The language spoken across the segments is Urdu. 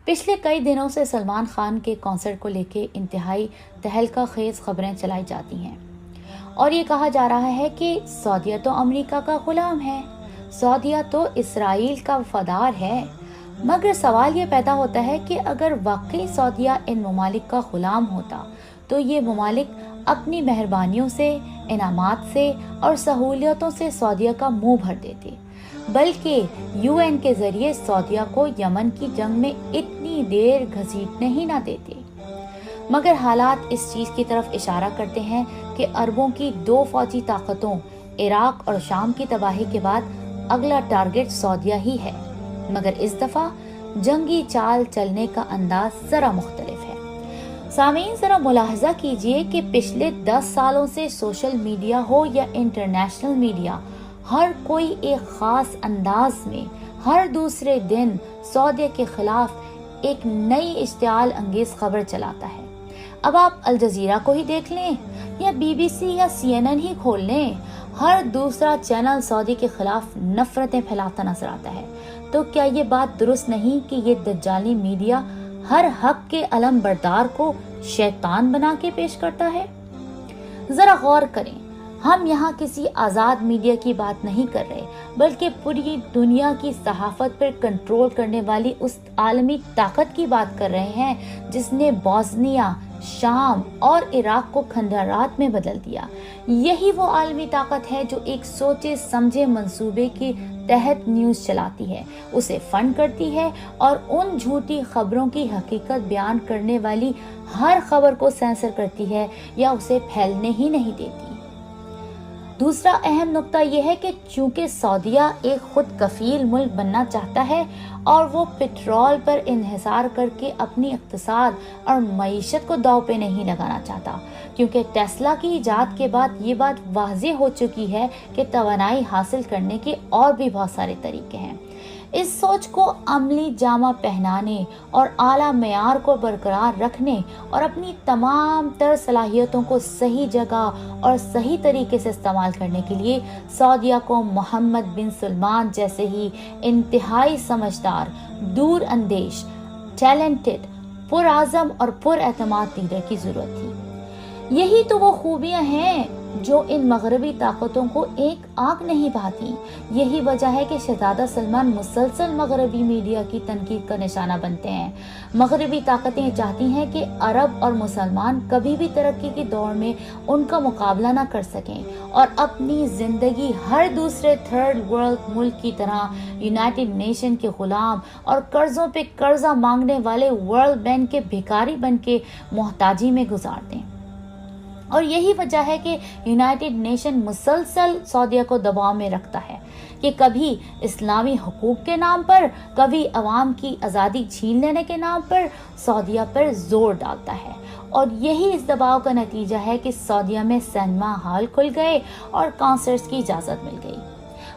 پچھلے کئی دنوں سے سلمان خان کے کانسرٹ کو لے کے انتہائی تہلکہ خیز خبریں چلائی جاتی ہیں اور یہ کہا جا رہا ہے کہ سعودیہ تو امریکہ کا غلام ہے، سعودیہ تو اسرائیل کا وفادار ہے۔ مگر سوال یہ پیدا ہوتا ہے کہ اگر واقعی سعودیہ ان ممالک کا غلام ہوتا تو یہ ممالک اپنی مہربانیوں سے، انعامات سے اور سہولیتوں سے سعودیہ کا منہ بھر دیتے، بلکہ UN کے ذریعے سعودیہ کو یمن کی جنگ میں اتنی دیر گھسیٹنے ہی نہ دیتے۔ مگر حالات اس چیز کی طرف اشارہ کرتے ہیں کہ اربوں کی دو فوجی طاقتوں عراق اور شام کی تباہی کے بعد اگلا ٹارگٹ سعودیہ ہی ہے، مگر اس دفعہ جنگی چال چلنے کا انداز ذرا مختلف ہے۔ سامعین ذرا ملاحظہ کیجئے کہ پچھلے 10 سالوں سے سوشل میڈیا ہو یا انٹرنیشنل میڈیا، ہر کوئی ایک خاص انداز میں ہر دوسرے دن سعودیہ کے خلاف ایک نئی اشتعال انگیز خبر چلاتا ہے۔ اب آپ الجزیرہ کو ہی دیکھ لیں یا BBC یا CNN ہی کھول لیں، ہر دوسرا چینل سعودی کے خلاف نفرتیں پھیلاتا نظر آتا ہے۔ تو کیا یہ بات درست نہیں کہ یہ دجالی میڈیا ہر حق کے علم بردار کو شیطان بنا کے پیش کرتا ہے؟ ذرا غور کریں، ہم یہاں کسی آزاد میڈیا کی بات نہیں کر رہے، بلکہ پوری دنیا کی صحافت پر کنٹرول کرنے والی اس عالمی طاقت کی بات کر رہے ہیں جس نے بوسنیا، شام اور عراق کو کھنڈرات میں بدل دیا۔ یہی وہ عالمی طاقت ہے جو ایک سوچے سمجھے منصوبے کے تحت نیوز چلاتی ہے، اسے فنڈ کرتی ہے اور ان جھوٹی خبروں کی حقیقت بیان کرنے والی ہر خبر کو سینسر کرتی ہے یا اسے پھیلنے ہی نہیں دیتی۔ دوسرا اہم نقطہ یہ ہے کہ چونکہ سعودیہ ایک خود کفیل ملک بننا چاہتا ہے اور وہ پٹرول پر انحصار کر کے اپنی اقتصاد اور معیشت کو داؤ پہ نہیں لگانا چاہتا، کیونکہ ٹیسلا کی ایجاد کے بعد یہ بات واضح ہو چکی ہے کہ توانائی حاصل کرنے کے اور بھی بہت سارے طریقے ہیں۔ اس سوچ کو عملی جامہ پہنانے اور اعلیٰ معیار کو برقرار رکھنے اور اپنی تمام تر صلاحیتوں کو صحیح جگہ اور صحیح طریقے سے استعمال کرنے کے لیے سعودیہ کو محمد بن سلمان جیسے ہی انتہائی سمجھدار، دور اندیش، ٹیلنٹڈ، پرعزم اور پر اعتماد لیڈر کی ضرورت تھی۔ یہی تو وہ خوبیاں ہیں جو ان مغربی طاقتوں کو ایک آنکھ نہیں بھاتی۔ یہی وجہ ہے کہ شہزادہ سلمان مسلسل مغربی میڈیا کی تنقید کا نشانہ بنتے ہیں۔ مغربی طاقتیں چاہتی ہیں کہ عرب اور مسلمان کبھی بھی ترقی کی دوڑ میں ان کا مقابلہ نہ کر سکیں اور اپنی زندگی ہر دوسرے تھرڈ ورلڈ ملک کی طرح یونائٹڈ نیشن کے غلام اور قرضوں پہ قرضہ مانگنے والے ورلڈ بینک کے بھکاری بن کے محتاجی میں گزار دیں۔ اور یہی وجہ ہے کہ یونائٹڈ نیشن مسلسل سعودیہ کو دباؤ میں رکھتا ہے کہ کبھی اسلامی حقوق کے نام پر، کبھی عوام کی آزادی چھین لینے کے نام پر سعودیہ پر زور ڈالتا ہے۔ اور یہی اس دباؤ کا نتیجہ ہے کہ سعودیہ میں سینما ہال کھل گئے اور کانسرٹس کی اجازت مل گئی۔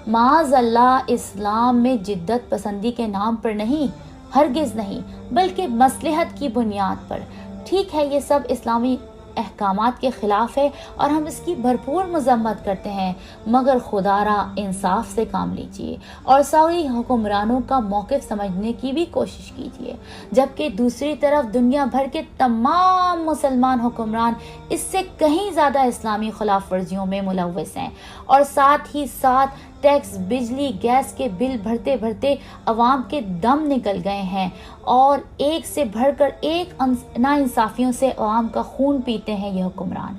معاذ اللہ، اسلام میں جدت پسندی کے نام پر نہیں، ہرگز نہیں، بلکہ مصلحت کی بنیاد پر۔ ٹھیک ہے، یہ سب اسلامی احکامات کے خلاف ہے اور ہم اس کی بھرپور مذمت کرتے ہیں، مگر خدا را انصاف سے کام لیجئے اور سعودی حکمرانوں کا موقف سمجھنے کی بھی کوشش کیجئے، جبکہ دوسری طرف دنیا بھر کے تمام مسلمان حکمران اس سے کہیں زیادہ اسلامی خلاف ورزیوں میں ملوث ہیں اور ساتھ ہی ساتھ ٹیکس، بجلی، گیس کے بل بھرتے بھرتے عوام کے دم نکل گئے ہیں اور ایک سے بڑھ کر ایک ناانصافیوں سے عوام کا خون پیتے ہیں یہ حکمران۔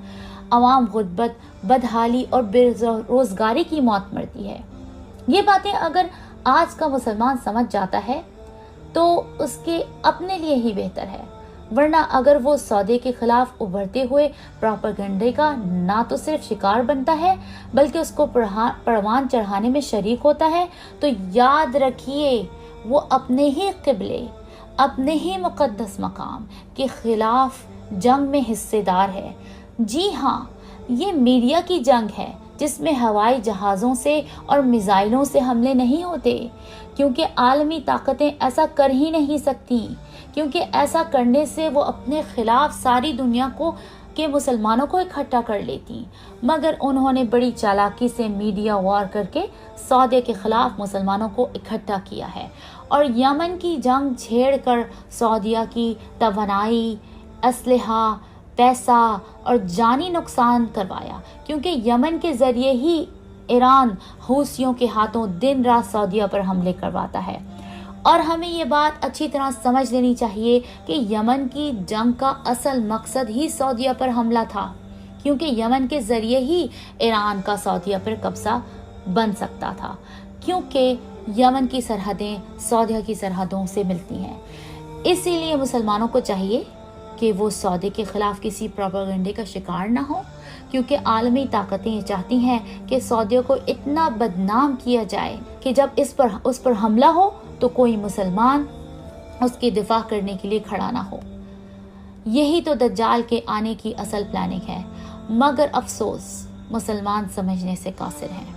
عوام غربت، بدحالی اور بے روزگاری کی موت مرتی ہے۔ یہ باتیں اگر آج کا مسلمان سمجھ جاتا ہے تو اس کے اپنے لیے ہی بہتر ہے، ورنہ اگر وہ سعودی کے خلاف ابھرتے ہوئے پروپیگنڈے کا نہ تو صرف شکار بنتا ہے بلکہ اس کو پروان چڑھانے میں شریک ہوتا ہے، تو یاد رکھیے وہ اپنے ہی قبلے، اپنے ہی مقدس مقام کے خلاف جنگ میں حصے دار ہے۔ جی ہاں، یہ میڈیا کی جنگ ہے جس میں ہوائی جہازوں سے اور میزائلوں سے حملے نہیں ہوتے، کیونکہ عالمی طاقتیں ایسا کر ہی نہیں سکتی، کیونکہ ایسا کرنے سے وہ اپنے خلاف ساری دنیا کے مسلمانوں کو اکٹھا کر لیتی، مگر انہوں نے بڑی چالاکی سے میڈیا وار کر کے سعودیہ کے خلاف مسلمانوں کو اکٹھا کیا ہے اور یمن کی جنگ چھیڑ کر سعودیہ کی توانائی، اسلحہ، پیسہ اور جانی نقصان کروایا، کیونکہ یمن کے ذریعے ہی ایران حوثیوں کے ہاتھوں دن رات سعودیہ پر حملے کرواتا ہے۔ اور ہمیں یہ بات اچھی طرح سمجھ لینی چاہیے کہ یمن کی جنگ کا اصل مقصد ہی سعودیہ پر حملہ تھا، کیونکہ یمن کے ذریعے ہی ایران کا سعودیہ پر قبضہ بن سکتا تھا، کیونکہ یمن کی سرحدیں سعودیہ کی سرحدوں سے ملتی ہیں۔ اسی لیے مسلمانوں کو چاہیے کہ وہ سعودی کے خلاف کسی پروپیگنڈے کا شکار نہ ہو، کیونکہ عالمی طاقتیں یہ چاہتی ہیں کہ سعودیہ کو اتنا بدنام کیا جائے کہ جب اس پر حملہ ہو تو کوئی مسلمان اس کی دفاع کرنے کے لیے کھڑا نہ ہو۔ یہی تو دجال کے آنے کی اصل پلاننگ ہے، مگر افسوس مسلمان سمجھنے سے قاصر ہیں۔